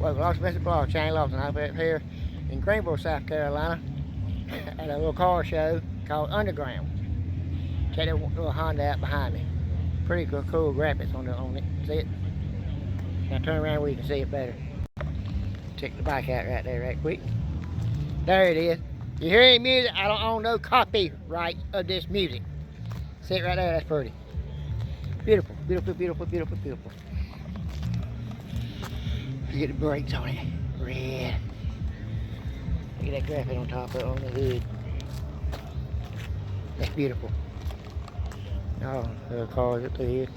well, lost Mr. Blog, Shane Lawson, up here in Greenville, South Carolina, at a little car show called Underground. Check that little Honda out behind me. Pretty cool graphics on it. See it? Now turn around where you can see it better. Check the bike out right there, right quick. There it is. You hear any music? I don't own no copyright of this music. See it right there? That's pretty. Beautiful, beautiful, beautiful, beautiful, beautiful. You get the brakes on it. Red. Look at that graphic on top of it, on the hood. That's beautiful. Oh, there are cars up through here.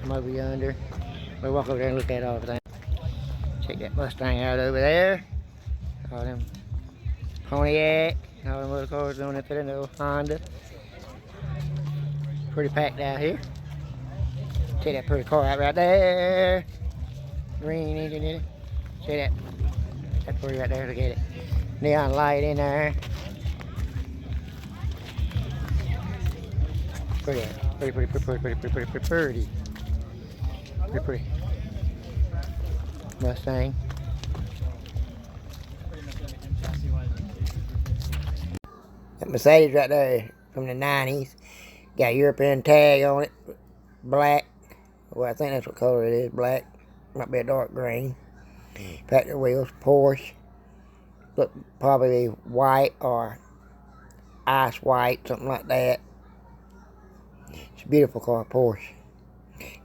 Some over yonder. We'll walk over there and look at everything. Check that Mustang out over there. All them Pontiac. All them other cars going up there in the little Honda. Pretty packed out here. Check that pretty car out right there. Green engine in it. See that? That's pretty right there. Look at it. Neon light in there. Pretty. Pretty. Mustang. That Mercedes right there from the 90s. Got a European tag on it. Black. Well, I think that's what color it is. Black. Might be a dark green. Factory wheels. Porsche. Look, probably white or ice white, something like that. It's a beautiful car, Porsche.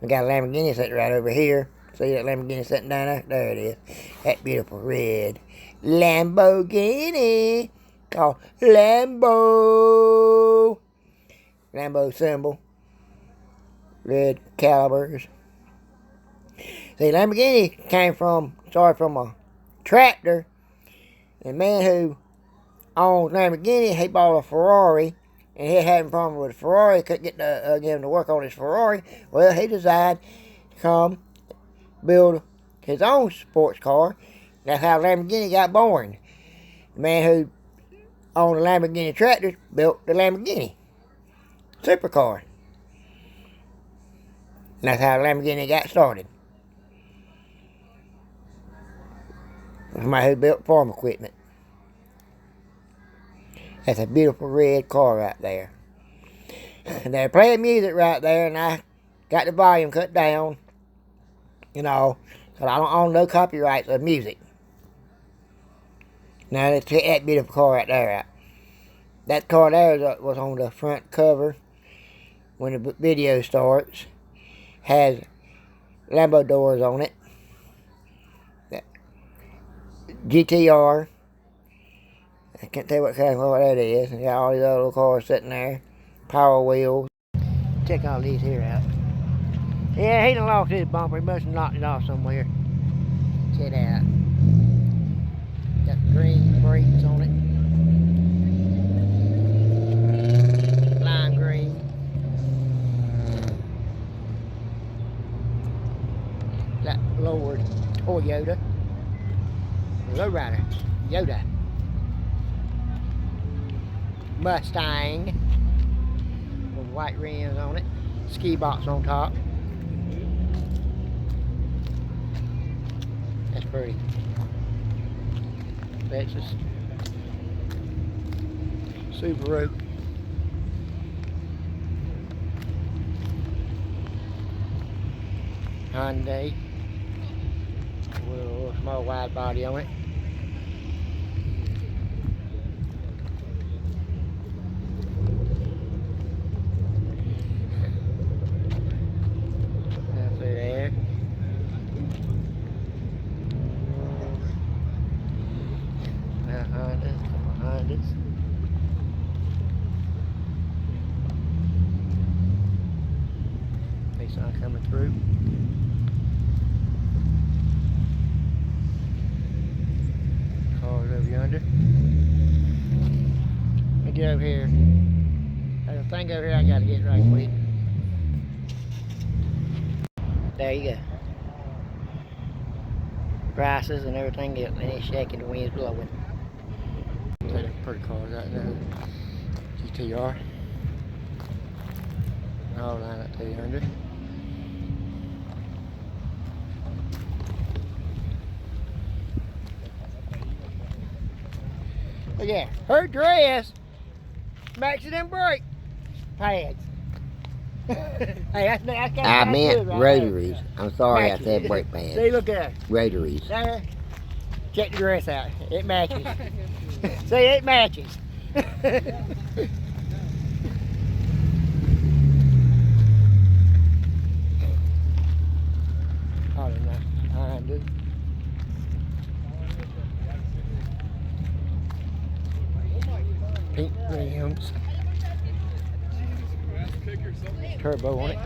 We got a Lamborghini sitting right over here. See that Lamborghini sitting down there? There it is. That beautiful red Lamborghini. Called Lambo. Lambo symbol. Red calibers. See, Lamborghini started from a tractor. The man who owns Lamborghini, he bought a Ferrari, and he had a problem with the Ferrari. Couldn't get him to work on his Ferrari. Well, he decided to come build his own sports car. That's how Lamborghini got born. The man who owned the Lamborghini tractors built the Lamborghini supercar. And that's how Lamborghini got started. Somebody who built farm equipment. That's a beautiful red car right there. And they're playing music right there, and I got the volume cut down, you know, because I don't own no copyrights of music. Now let's check that beautiful car right there out. That car there was on the front cover when the video starts. Has Lambo doors on it. GTR. I can't tell what kind of car that is. And got all these other little cars sitting there. Power wheels. Check all these here out. Yeah, he done lost his bumper. He must have knocked it off somewhere. Check that out. Got green brakes on it. Lime green. That lowered Toyota. Lowrider. Yoda. Mustang with white rims on it. Ski box on top. That's pretty. Lexus. Subaru. Hyundai. With a little small wide body on it. Sun coming through. Cars over yonder. Let me get over here. There's a thing over here I gotta get right quick. There you go. Prices and everything else, and it's shaking, the wind's blowing. So the pretty cars right there. GTR. All line at 200. But yeah, her dress matches them brake pads. Hey, that's I meant good right rotaries. there. I'm sorry Matches. I said brake pads. See, look there. Rotaries. There. Check the dress out. It matches. See, it matches. Oh, no. Dude. Pink rims. Turbo on it.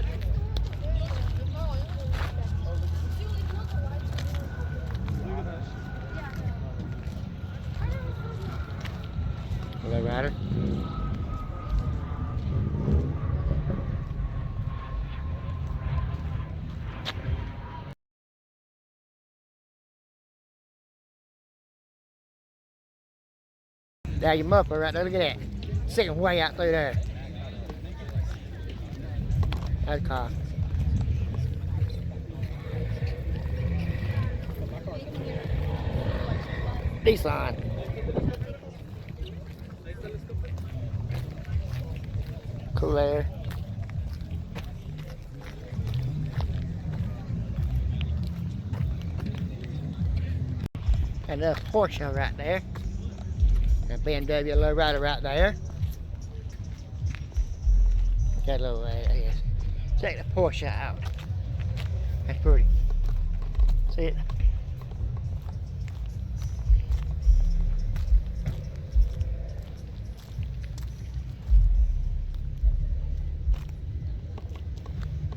Low rider. There, your muffler right there. Look at that. Sticking way out through there. That's a car. Nissan. Cool air. And a Porsche right there. And BMW low rider right there. That little yes. Check the Porsche out. That's pretty. See it?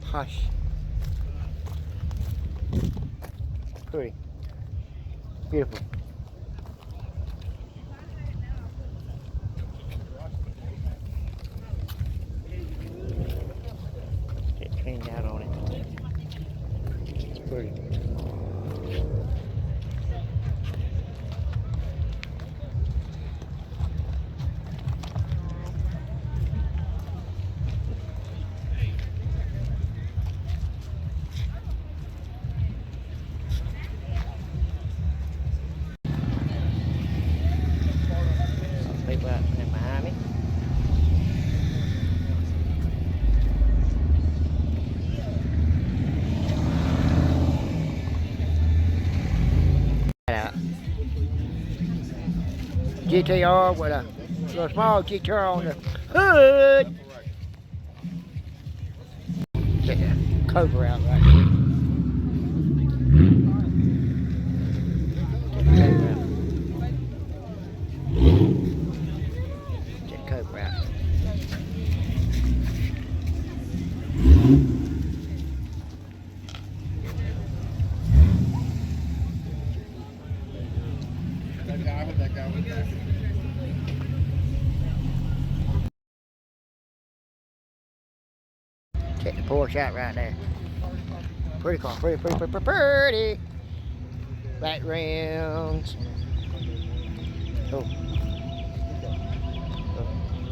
Hush. Pretty. Beautiful. Get cleaned out on it. It's pretty. People out there behind me. GTR with a small GTR on the hood. Check that cover out right here. Check the cover out. Check the Porsche out right there. Pretty car, pretty. Black rims. Oh.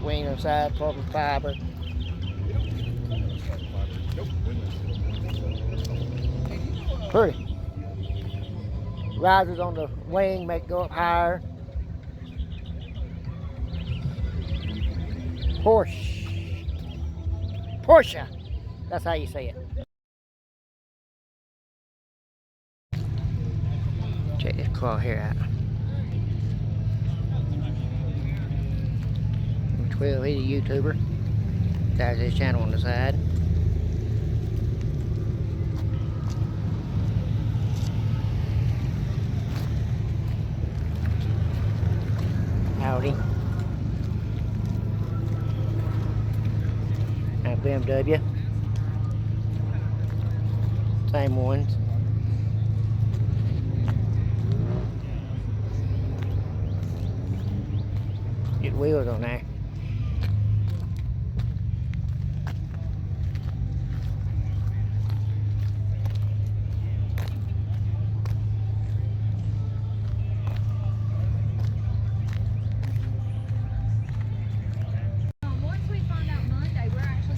Wing on the side, carbon fiber. Pretty. Risers on the wing make it go up higher. Porsche. That's how you say it. Check this car here out. 12, he's a YouTuber. There's his channel on the side. Howdy. And BMW. Same ones. Get wheels on there.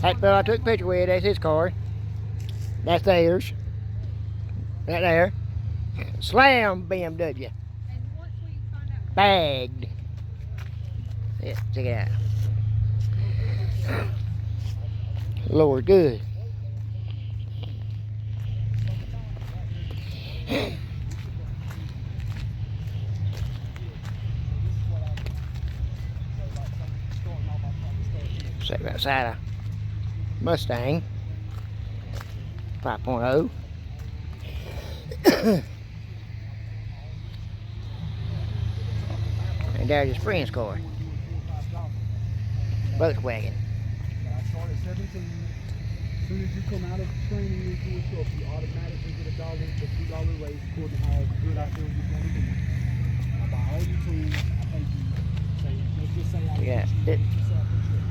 That fella I took a picture with, that's his car. That's theirs. Right there. Slam BMW. And once we find out Bagged. Yeah, check it out. Lord, good. Sitting outside a Mustang 5.0. And there's his friend's car. Volkswagen. I start at 17. As soon as you come out of training into a truck, you automatically get $1 to $2 raise according to how good I feel you're going to be. I buy all your tools. I pay you. Say, let's just say I Yeah. get you yourself a shit.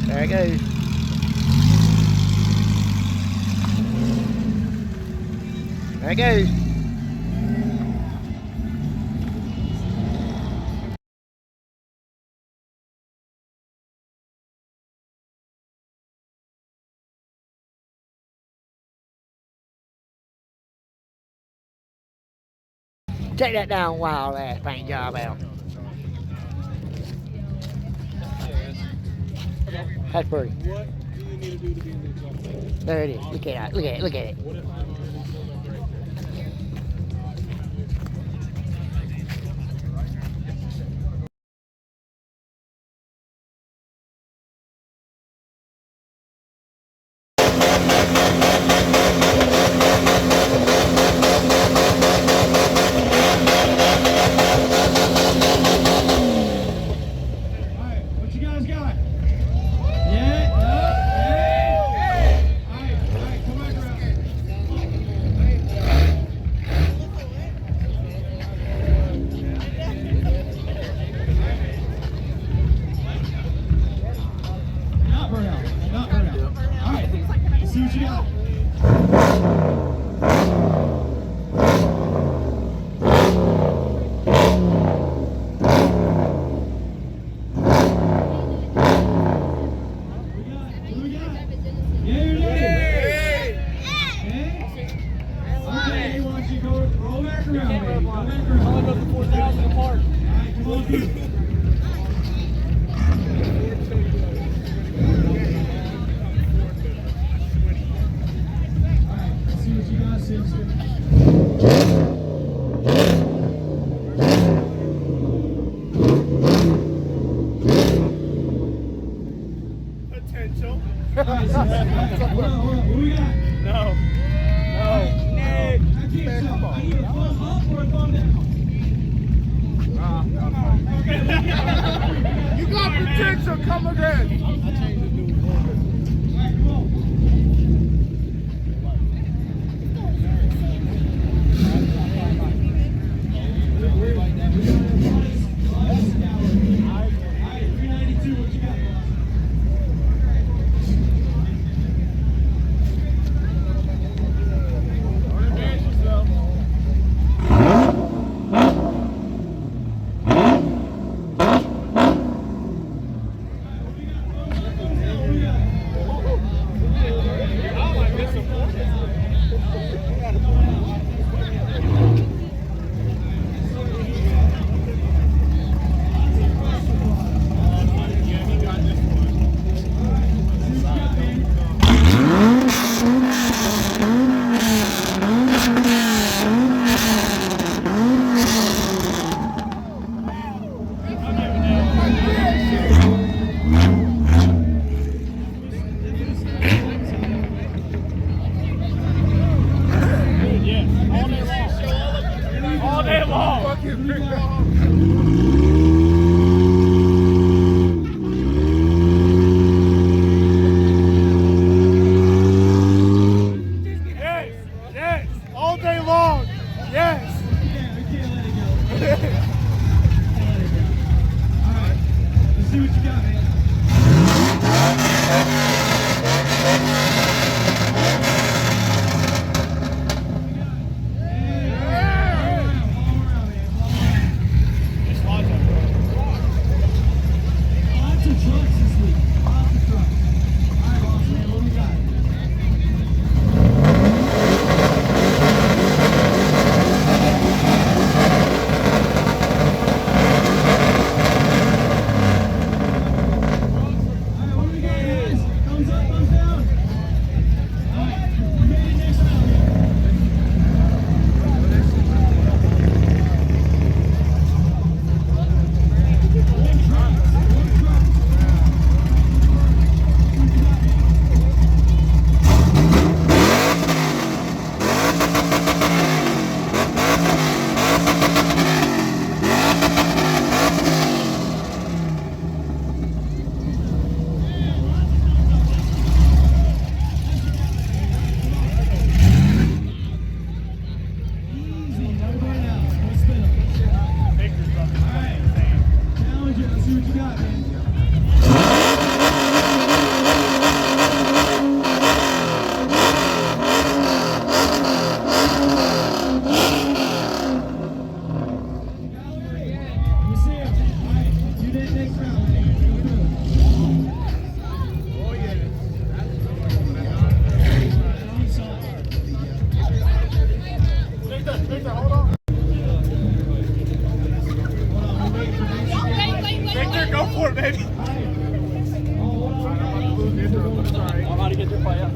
There it goes. There it goes. Take that down wild ass paint job out. That's pretty. What do you need to do to be in the job? There it is. Look at it. Look at it. Look at it. What if I'm potential? Hold on. Who we got? No. Nick. I need a thumb up or a thumb down? You got potential. Come again. I changed the dude. All right, come on. see what you got, man. Victor, go for it, baby. I'm about to get your fight up.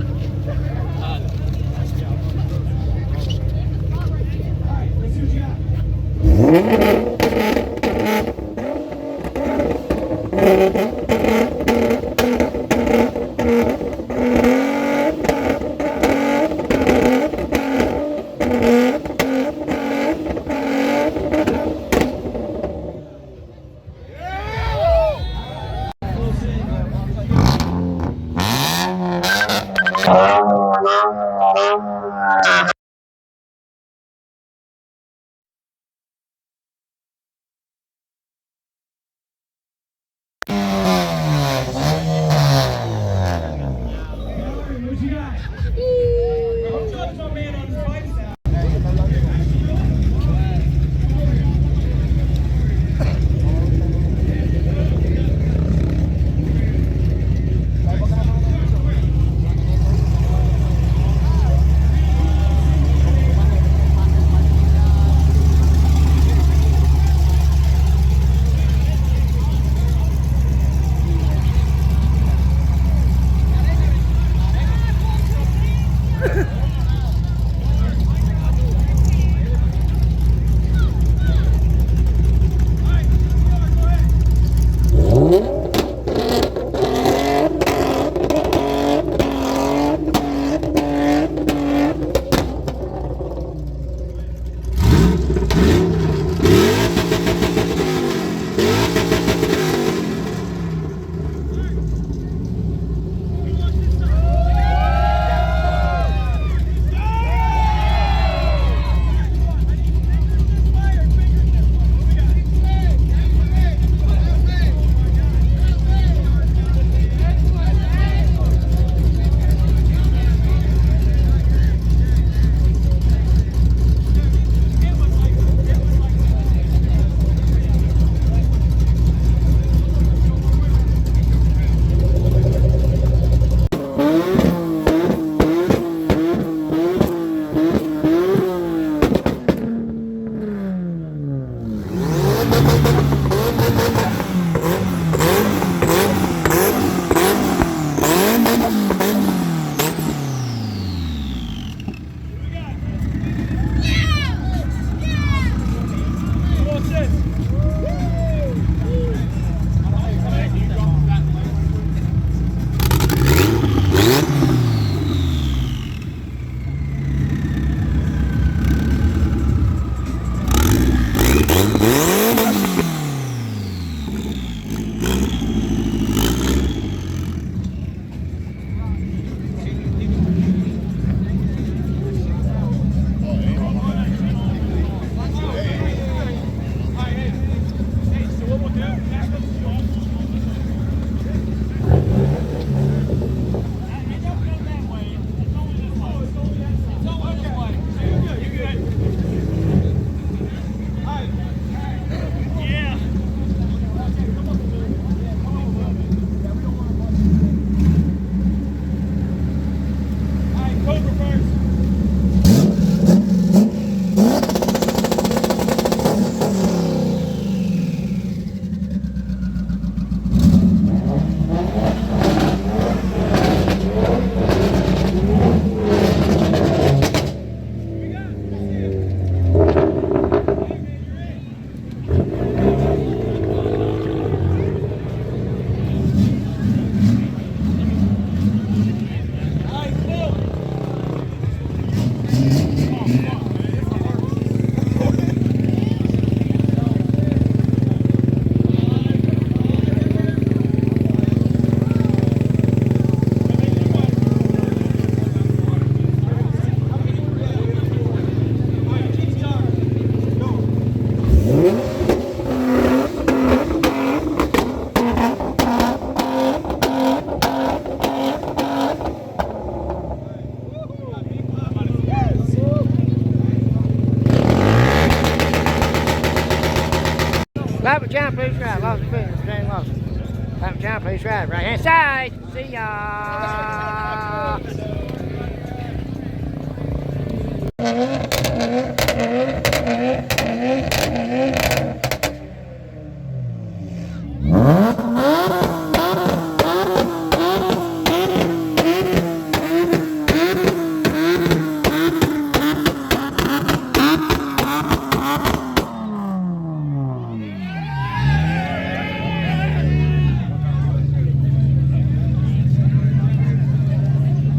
Like my channel, please subscribe. Lost Business, James Lawson. Like my channel, please subscribe. Right hand side. See ya.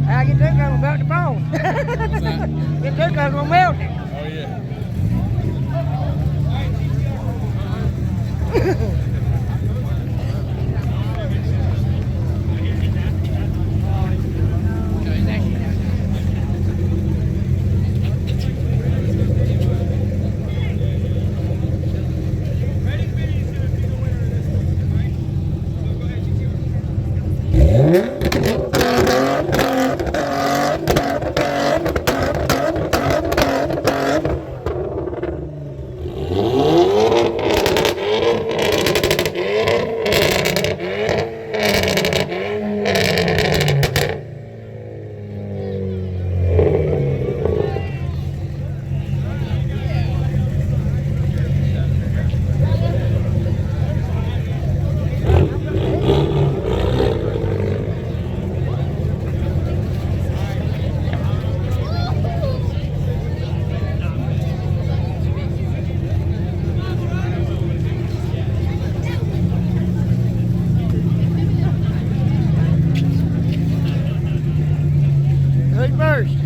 I get that gonna melt the bone. Get that gonna melt it. Oh, yeah. Who's first?